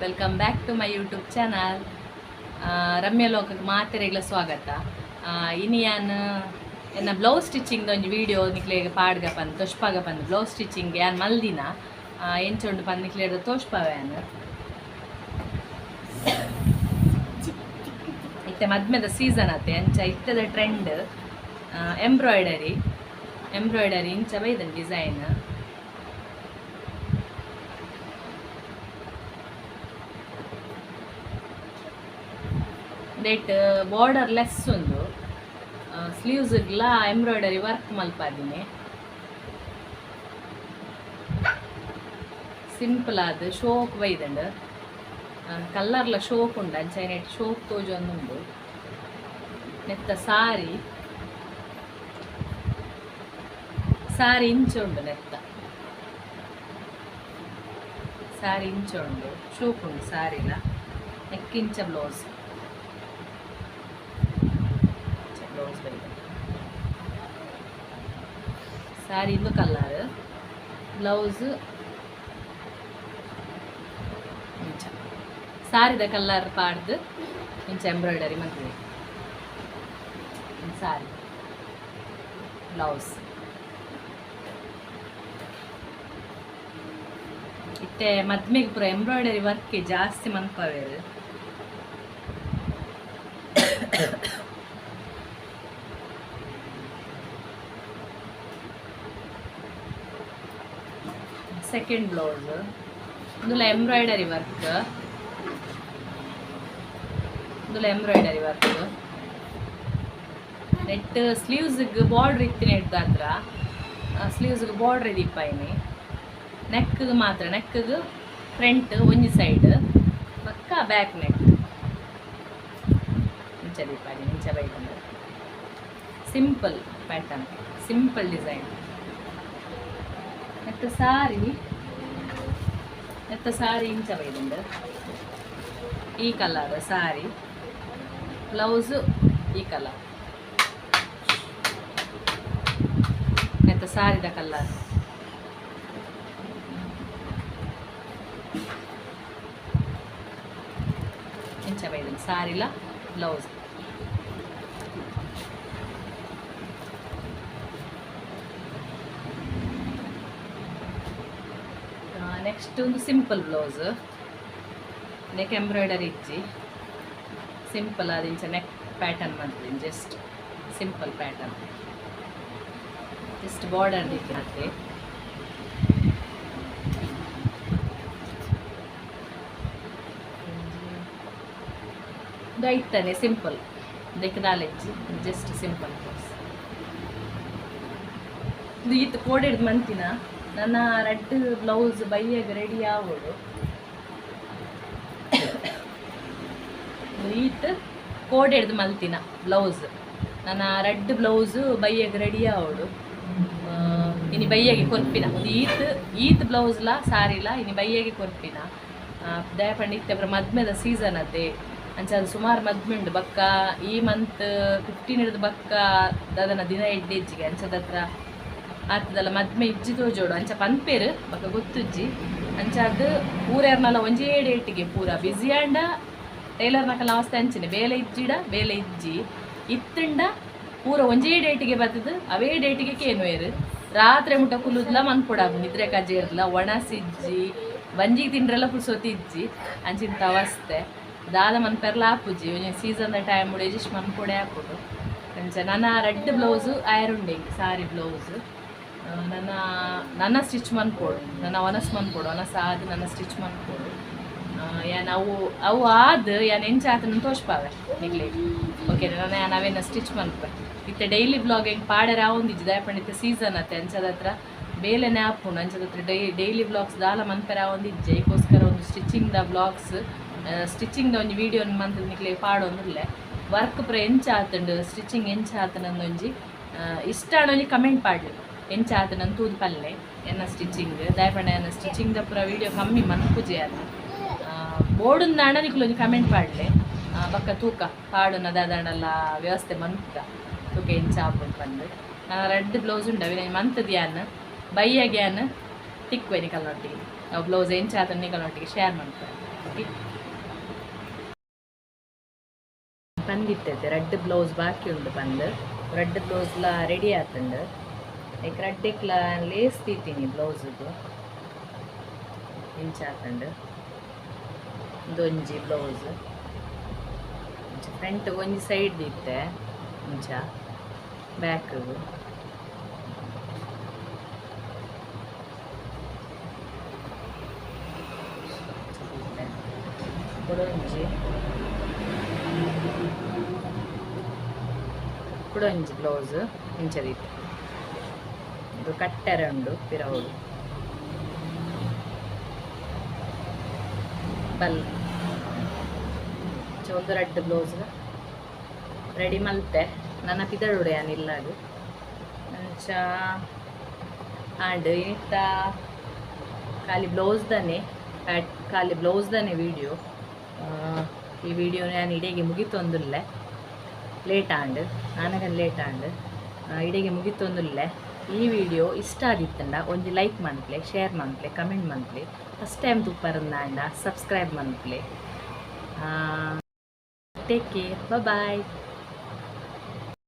Welcome back to my YouTube channel. Ramya ಲೋಕಕ್ಕೆ ಮಾತೆರೆಗ್ಲ ಸ್ವಾಗತ. ಇನಿ ಯಾನು ಎನ್ನ ಬ್ಲೌಸ್ ಸ್ಟಿಚಿಂಗ್ ಒಂದು ವಿಡಿಯೋ ನಿಕ್ಲೆಗೆ ಪಾಡ್ಗ ಪಂದು ತೊಷ್ಪಾಗ ಪಂದು ಬ್ಲೌಸ್ ಸ್ಟಿಚಿಂಗ್ ಯಾನು ಮಲ್ದಿನ ಎಂಚೊಂಡು ಪಂದು ನಿಕ್ಲೇದ ತೋಷ್ಪಾವ್ಯಾನು ಇತ್ತೆ ಮದ್ಮೆದ ಸೀಸನ್ ಅತ್ತೆ ಅಂಚ ಇತ್ತದ ಟ್ರೆಂಡ್ ಎಂಬ್ರಾಯ್ಡರಿ ಇಂಚ ಬೈದನ್ ಡಿಸೈನ್ ಡೇಟ್ ಬಾರ್ಡರ್ ಲೆಸ್ ಒಂದು ಸ್ಲೀವ್ಸ್ಗೆಲ್ಲ ಎಂಬ್ರಾಯ್ಡರಿ ವರ್ಕ್ ಮಲ್ಪಾದಿನಿ. ಸಿಂಪಲ್ ಆದ ಶೋಕ್ ಬೈದಂಡು ಕಲ್ಲರ್ಲ ಶೋಕ್ ಉಂಡು ಅಂಚ ನೆಟ್ ಶೋಕ್ ತೋಜೊಂದುಂಡು. ನೆತ್ತ ಸಾರಿ ಇಂಚ ಉಂಡು, ನೆತ್ತ ಸಾರಿ ಇಂಚ ಉಂಡು, ಶೋಕ್ ಉಂಡು ಸಾರಿಲ ನೆಕ್ಕಿಂಚ ಬ್ಲೌಸ್ ಸಾರಿ ಇಂದು ಕಲರ್ ಬ್ಲೌಸ್ ಇಂಚ ಸಾರಿದ ಕಲರ್ ಪಾಡ್ದು ಇಂಚ ಎಂಬ್ರಾಯ್ಡರಿ ಮದುವೆ ಸಾರಿ ಬ್ಲೌಸ್ ಇತ್ತೆ ಮದ್ಮೆಗೆ ಪೂರ ಎಂಬ್ರಾಯ್ಡರಿ ವರ್ಕ್ ಜಾಸ್ತಿ ಮನ್ಪವೇರು. ಸೆಕೆಂಡ್ ಬ್ಲೌಸ್ ಇಂದುಲ ಎಂಬ್ರಾಯ್ಡರಿ ವರ್ಕ್ ನೆಟ್ ಸ್ಲೀವ್ಸ್ಗೆ ಬಾರ್ಡ್ರ್ ಇತ್ತಿನ ಹಿಡ್ದಾದ್ರ ಸ್ಲೀವ್ಸ್ಗೆ ಬಾರ್ಡ್ರ್ ಇದಿಪ್ಪಾಯಿನಿ. ನೆಕ್ಗೆ ಮಾತ್ರ ನೆಕ್ಗೆ ಫ್ರಂಟ್ ಒಂಜಿ ಸೈಡ್ ಪಕ್ಕ ಬ್ಯಾಕ್ ನೆಕ್ ಇಂಚ ದಿಪ್ಪಾಯಿನಿ ಇಂಚ ಬೈದಂಡು. Simple pattern, simple design. ನೆತ್ತ ಸಾರಿ ಇಂಚ ಬೈದುಂಡು ಈ ಕಲರ್ ಸಾರಿ, ಬ್ಲೌಸು ಈ ಕಲರ್. ನೆತ್ತ ಸಾರಿದ ಕಲರ್ ಇಂಚ ಬೈದುಂಡು ಸಾರಿಲ ಬ್ಲೌಸ್. ನೆಕ್ಸ್ಟ್ ಒಂದು ಸಿಂಪಲ್ ಬ್ಲೌಸ್, ನೆಕ್ ಎಂಬ್ರಾಯ್ಡರಿ ಇಚ್ಚಿ ಸಿಂಪಲ್ ಅದು ಇಂಚ ನೆಕ್ ಪ್ಯಾಟರ್ನ್ ಮಾಡ್ತೀನಿ. Just simple pattern, just border ದಿಕ್ಕಿನತ್ತೆ. ದೈತಾನೆ simple ದಿಕ್ಕದಾಲೆಚ್ಚಿ just simple blouse. ಇದು ಈತ್ ಕೋಡೆಡ್ ಮಂತಿನ ನನ್ನ ರೆಡ್ ಬ್ಲೌಸ್ ಬೈಯಾಗ ರೆಡಿ ಆಗೋಡು. ಈತ್ ಕೋಡ್ ಹಿಡ್ದು ಮಲ್ತಿನ ಬ್ಲೌಸ್ ನನ್ನ ರೆಡ್ ಬ್ಲೌಸು ಬೈಯಾಗ ರೆಡಿ ಆಗೋಡು. ಇನಿ ಬೈಯಾಗೆ ಕೊರ್ಪಿನ ಈತ್ ಬ್ಲೌಸ್ಲ ಸಾರಿಲ ಇನಿ ಬೈಯಾಗೆ ಕೊರ್ಪಿನ ದಯಪಂಡು ಇತ್ತೆ ಮದ್ಮೆದ ಸೀಸನ್ ಅದೇ ಅಂಚ ಅದು ಸುಮಾರು ಮದ್ಮೆ ಉಂಡು. ಬಕ್ಕ ಈ ಮಂತ್ 15 ಹಿಡಿದು ಬಕ್ಕ ದಾದನ ದಿನ ಎಡ್ಡೆಜ್ಜಿಗೆ ಅಂಚದ ಹತ್ರ ಆತದಲ್ಲ ಮದ್ಮೆ ಇಜ್ಜಿ ತೋಜೋಡು ಅಂಚ ಪನ್ಪೇರು ಬಕ್ಕ ಗೊತ್ತುಜ್ಜಿ ಅಂಚ ಅದು ಪೂರೇರ್ನಲ್ಲ ಒಂಜೇ ಡೇಟಿಗೆ ಪೂರ ಬಿಸಿ ಆಂಡ ಟೈಲರ್ನಕಲ್ಲ ಅವಸ್ಥೆ ಅಂಚಿನ ಬೇಲೆ ಇಜ್ಜಿ ಇತ್ತಂಡ ಪೂರ ಒಂಜೇ ಡೇಟಿಗೆ ಬರ್ತದ ಅವೇ ಡೇಟಿಗೆ ಕೇನುವೇರು ರಾತ್ರಿ ಮುಟ್ಟ ಕುಲ್ಲುದ್ಲ ಮನ್ಪೊಡಾಗು ನಿದ್ರೆ ಕಜೇರ್ಲ ಒಣಸಿಜ್ಜಿ ಬಂಜಿಗೆ ತಿಂಡ್ರೆಲ್ಲ ಪುರ್ಸೊತ್ತಿಜ್ಜಿ ಅಂಚಿಂತ ಅವಸ್ಥೆ ದಾದ ಮನ್ಪೆರ್ಲ ಹಾಪುಜ್ಜಿ ಒಂಜಿ ಸೀಸನ್ ಟೈಮ್ ಮುಡಿ ಎಜಿಸ್ಟ್ ಮನ್ಪೊಡೆ ಹಾಕೋದು. ಅಂಚ ನನ್ನ ರೆಡ್ ಬ್ಲೌಸು ಆಯರುಂಡೆ ಸಾರಿ ಬ್ಲೌಸು ನನ್ನ ಸ್ಟಿಚ್ ಮನ್ಪೋಡು, ನನ್ನ ಒನಸ್ ಮನ್ಪೋಡು, ಒನಸ್ ಆದ ನನ್ನ ಸ್ಟಿಚ್ ಮನ್ಪೋಡು. ಯಾನ್ ಅವು ಆದ ಯಾನ್ ಎಂಚ ಆತನ ತೋಷ್ಪಾವೆ ನಿಗ್ಲೆ ಓಕೆ ನಾವೇನ ಸ್ಟಿಚ್ ಮನ್ಪೆ. ಇತ್ತೆ ಡೈಲಿ ಬ್ಲಾಗ್ ಹೆಂಗೆ ಪಾಡರ ಆವೊಂದಿಜ್ಜಿ ದಯಪಂಡಿತ್ತೆ ಸೀಸನ್ ಅತ್ತೆ ಅಂಚದ ಹತ್ರ ಬೇಲೆನೆ ಆಪುಂಡು ಅಂಚದ ಹತ್ರ ಡೈಲಿ ಬ್ಲಾಗ್ಸ್ ದಾಲ ಮನ್ಪೆರ ಆವೊಂದಿಜ್ಜೆ ಈಗೋಸ್ಕರ ಒಂದು ಸ್ಟಿಚಿಂಗ್ದ ಬ್ಲಾಗ್ಸ್ ಸ್ಟಿಚಿಂಗ್ದ ಒಂದು ವಿಡಿಯೋ ಮಂತ್ ನಿಕ್ಲೆ ಪಾಡೊಂದುಲ್ಲೆ ವರ್ಕ್ ಪೂರ ಎಂಚ ಆತಂಡು ಸ್ಟಿಚಿಂಗ್ ಎಂಚ ಆತನೊಂದೊಂಜಿ ಇಷ್ಟ ಒಂಜಿ ಕಮೆಂಟ್ ಪಾಡ್ಲಿ ಎಂಚ ಆತನ ತೂದು ಪಲ್ಲೆ ಎನ್ನ ಸ್ಟಿಚಿಂಗ್ ದಯಪಂಡ ಎನ್ನ ಸ್ಟಿಚಿಂಗ್ದ ಪೂರ ವಿಡಿಯೋ ಕಮ್ಮಿ ಮನ್ಪುಜೆ ಅದ ಬೋರ್ಡಿಂದ ಅಣ್ಣ ನಿಕ್ಲೊಂದು ಕಮೆಂಟ್ ಪಾಡ್ಲೆ ಬಕ್ಕ ತೂಕ ಪಾಡುನ ದಾದಣ್ಣಲ್ಲ ವ್ಯವಸ್ಥೆ ಮನ್ಪುಗ ತೂಕ ಎಂಚ ಆಪುಂಡು ಪಂದು. ನಾನು ರೆಡ್ ಬ್ಲೌಸ್ ಉಂಡವೆ ಮಂತದ ಯಾನ್ ಬೈಯಾಗ ಯಾನ್ ತಿಕ್ವೆ ನಿಕಲ್ನೊಟ್ಟಿಗೆ ಬ್ಲೌಸ್ ಎಂಚ ಆತನ ನಿಕಲ್ನೊಟ್ಟಿಗೆ ಶೇರ್ ಮಾಡ್ತಾರೆ. ಪಂದಿಟ್ಟೈತೆ ರೆಡ್ ಬ್ಲೌಸ್ ಬಾಕಿ ಉಂಡು ಪಂದು ರೆಡ್ ಬ್ಲೌಸ್ಲ ರೆಡಿ ಆತುಂಡು ಲೈಕ್ ರೆಡ್ಡಿಕ್ಲ ಲೇಸ್ ತೀತೀನಿ ಬ್ಲೌಸ್ದು ಇಂಚ ಆತುಂಡು ಒಂಜಿ ಬ್ಲೌಸ್ ಫ್ರಂಟ್ ಒಂಜಿ ಸೈಡ್ ದಿತ್ತೆ ಇಂಚ ಬ್ಯಾಕ್ ಕುಡೊಂಜಿ ಬ್ಲೌಸ್ ಇಂಚದೀತೆ ಇದು ಕಟ್ಟೆರೆ ಉಂಡು ಪಿರವುಡು ಬಲ್ ಒಂದು ರೆಡ್ ಬ್ಲೌಸ್ ರೆಡಿ ಮಲ್ತೆ ನನ್ನ ಪಿದಳುಡೆಯಾನ ಇಲ್ಲಾಗ ಅಂಚ ಆಂಡ್ ಇತ್ತ ಖಾಲಿ ಬ್ಲೌಸ್ದನೇ ಖಾಲಿ ಬ್ಲೌಸ್ದನೇ ವೀಡಿಯೋ ಈ ವಿಡಿಯೋ ನಾನು ಇಡೆಗೆ ಮುಗಿತೊಂದುಲ್ಲೆ ಲೇಟ್ ಆಂಡ್ ನನಗನ್ ಲೇಟ್ ಆಂಡ್ ಇಡೆಗೆ ಮುಗಿತೊಂದುಲ್ಲೆ ಈ ವಿಡಿಯೋ ಇಷ್ಟ ಆಗಿತ್ತಂಡ ಒಂಜಿ ಲೈಕ್ ಮನ್ಪ್ಲೆ ಶೇರ್ ಮನ್ಪ್ಲೆ ಕಮೆಂಟ್ ಮನ್ಪ್ಲೆ ಫಸ್ಟ್ ಟೈಮ್ ತುಪ್ಪರಂದಾಂಡ ಸಬ್ಸ್ಕ್ರೈಬ್ ಮನ್ಪ್ಲೆ ಟೇಕ್ ಕೇರ್ ಬಾಯ್